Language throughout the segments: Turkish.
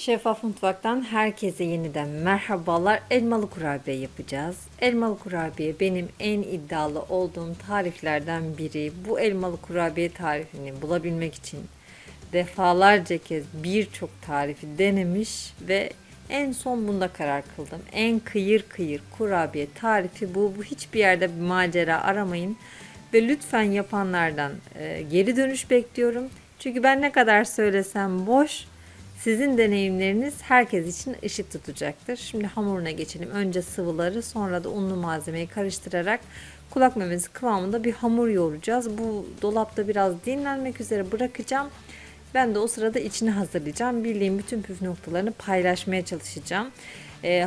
Şeffaf Mutfak'tan herkese yeniden merhabalar. Elmalı kurabiye yapacağız. Elmalı kurabiye benim en iddialı olduğum tariflerden biri. Bu elmalı kurabiye tarifini bulabilmek için defalarca kez birçok tarifi denemiş ve en son bunda karar kıldım. En kıyır kıyır kurabiye tarifi bu. Bu hiçbir yerde bir macera aramayın. Ve lütfen yapanlardan geri dönüş bekliyorum. Çünkü ben ne kadar söylesem boş. Sizin deneyimleriniz herkes için ışık tutacaktır. Şimdi hamuruna geçelim. Önce sıvıları, sonra da unlu malzemeyi karıştırarak kulak memesi kıvamında bir hamur yoğuracağız. Bu dolapta biraz dinlenmek üzere bırakacağım. Ben de o sırada içini hazırlayacağım. Bildiğim bütün püf noktalarını paylaşmaya çalışacağım.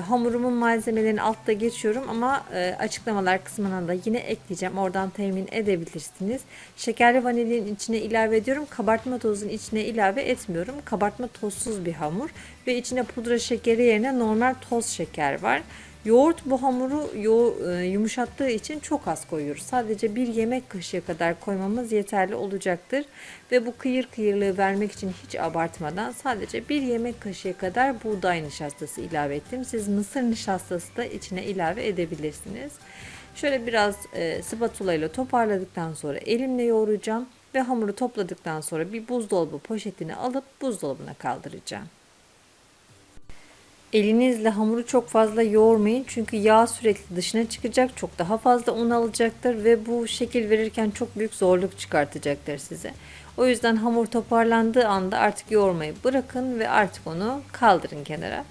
Hamurumun malzemelerini altta geçiyorum ama açıklamalar kısmına da yine ekleyeceğim. Oradan temin edebilirsiniz. Şekerli vanilin içine ilave ediyorum. Kabartma tozunun içine ilave etmiyorum. Kabartma tozsuz bir hamur ve içine pudra şekeri yerine normal toz şeker var. Yoğurt bu hamuru yumuşattığı için çok az koyuyoruz. Sadece bir yemek kaşığı kadar koymamız yeterli olacaktır. Ve bu kıyır kıyırlığı vermek için hiç abartmadan sadece bir yemek kaşığı kadar buğday nişastası ilave ettim. Siz mısır nişastası da içine ilave edebilirsiniz. Şöyle biraz spatula ile toparladıktan sonra elimle yoğuracağım ve hamuru topladıktan sonra bir buzdolabı poşetine alıp buzdolabına kaldıracağım. Elinizle hamuru çok fazla yoğurmayın çünkü yağ sürekli dışına çıkacak, çok daha fazla un alacaktır ve bu şekil verirken çok büyük zorluk çıkartacaktır size. O yüzden hamur toparlandığı anda artık yoğurmayı bırakın ve artık onu kaldırın kenara.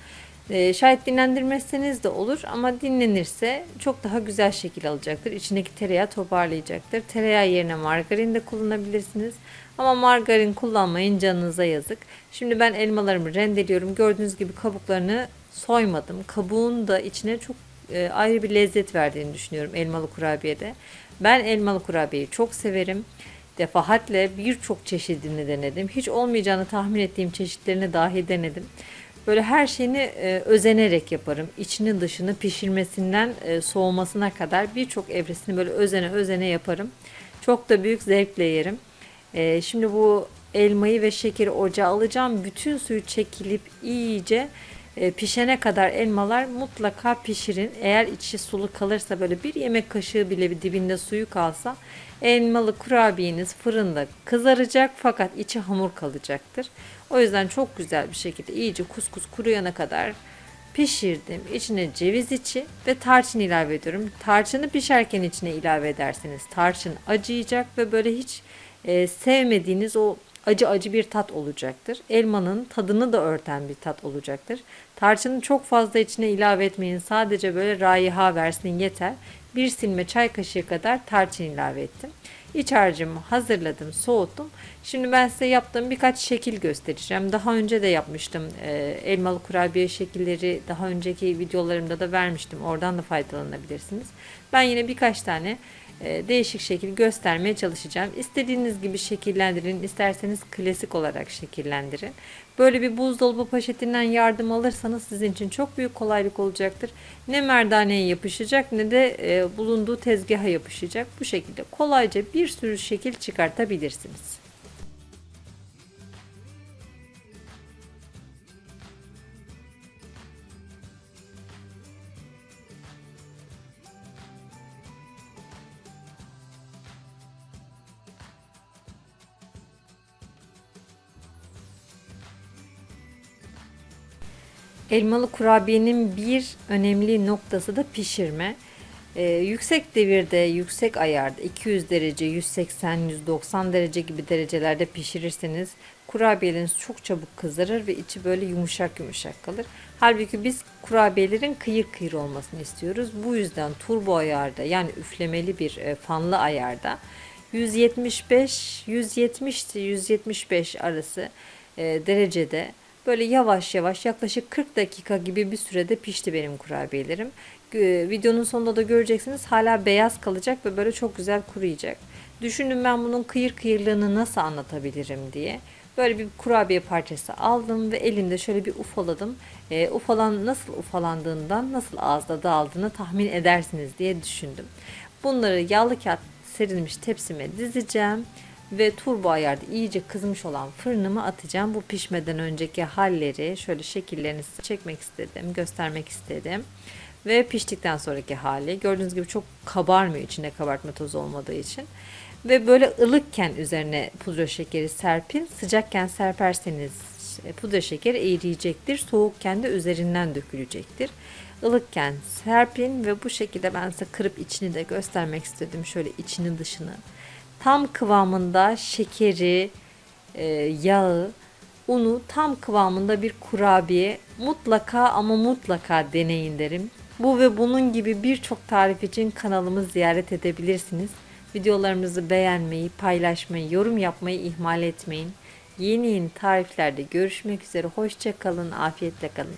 Şayet dinlendirmezseniz de olur ama dinlenirse çok daha güzel şekil alacaktır. İçindeki tereyağı toparlayacaktır. Tereyağı yerine margarin de kullanabilirsiniz. Ama margarin kullanmayın, canınıza yazık. Şimdi ben elmalarımı rendeliyorum. Gördüğünüz gibi kabuklarını soymadım. Kabuğun da içine çok ayrı bir lezzet verdiğini düşünüyorum elmalı kurabiyede. Ben elmalı kurabiyeyi çok severim. Defaatle birçok çeşidini denedim. Hiç olmayacağını tahmin ettiğim çeşitlerini dahi denedim. Böyle her şeyini özenerek yaparım. İçini dışını pişirmesinden soğumasına kadar birçok evresini böyle özene özene yaparım. Çok da büyük zevkle yerim. Şimdi bu elmayı ve şekeri ocağa alacağım. Bütün suyu çekilip iyice pişene kadar elmalar mutlaka pişirin. Eğer içi sulu kalırsa böyle bir yemek kaşığı bile bir dibinde suyu kalsa elmalı kurabiyeniz fırında kızaracak fakat içi hamur kalacaktır. O yüzden çok güzel bir şekilde iyice kuskus kuruyana kadar pişirdim. İçine ceviz içi ve tarçın ilave ediyorum. Tarçını pişerken içine ilave ederseniz tarçın acıyacak ve böyle hiç sevmediğiniz o acı acı bir tat olacaktır. Elmanın tadını da örten bir tat olacaktır. Tarçını çok fazla içine ilave etmeyin. Sadece böyle raiha versin yeter. Bir silme çay kaşığı kadar tarçın ilave ettim. İç harcımı hazırladım, soğuttum. Şimdi ben size yaptığım birkaç şekil göstereceğim. Daha önce de yapmıştım. Elmalı kurabiye şekilleri daha önceki videolarımda da vermiştim. Oradan da faydalanabilirsiniz. Ben yine birkaç tane değişik şekil göstermeye çalışacağım. İstediğiniz gibi şekillendirin, isterseniz klasik olarak şekillendirin. Böyle bir buzdolabı poşetinden yardım alırsanız sizin için çok büyük kolaylık olacaktır. Ne merdaneye yapışacak ne de bulunduğu tezgaha yapışacak. Bu şekilde kolayca bir sürü şekil çıkartabilirsiniz. Elmalı kurabiyenin bir önemli noktası da pişirme. Yüksek devirde, yüksek ayarda 200 derece, 180, 190 derece gibi derecelerde pişirirseniz kurabiyeleriniz çok çabuk kızarır ve içi böyle yumuşak yumuşak kalır. Halbuki biz kurabiyelerin kıyır kıyır olmasını istiyoruz. Bu yüzden turbo ayarda yani üflemeli bir fanlı ayarda 175, 170, 175 arası derecede böyle yavaş yavaş yaklaşık 40 dakika gibi bir sürede pişti benim kurabiyelerim. Videonun sonunda da göreceksiniz hala beyaz kalacak ve böyle çok güzel kuruyacak. Düşündüm ben bunun kıyır kıyırlığını nasıl anlatabilirim diye. Böyle bir kurabiye parçası aldım ve elimde şöyle bir ufaladım. Nasıl ufalandığından nasıl ağızda dağıldığını tahmin edersiniz diye düşündüm. Bunları yağlı kağıt serilmiş tepsime dizeceğim ve turbo ayarda iyice kızmış olan fırınıma atacağım. Bu pişmeden önceki halleri şöyle şekillerini çekmek istedim, göstermek istedim. Ve piştikten sonraki hali. Gördüğünüz gibi çok kabarmıyor içinde kabartma tozu olmadığı için. Ve böyle ılıkken üzerine pudra şekeri serpin. Sıcakken serperseniz pudra şekeri eriyecektir. Soğukken de üzerinden dökülecektir. Ilıkken serpin ve bu şekilde ben size kırıp içini de göstermek istedim. Şöyle içini dışını. Tam kıvamında şekeri, yağı, unu tam kıvamında bir kurabiye mutlaka ama mutlaka deneyin derim. Bu ve bunun gibi birçok tarif için kanalımı ziyaret edebilirsiniz. Videolarımızı beğenmeyi, paylaşmayı, yorum yapmayı ihmal etmeyin. Yeni tariflerde görüşmek üzere. Hoşça kalın, afiyetle kalın.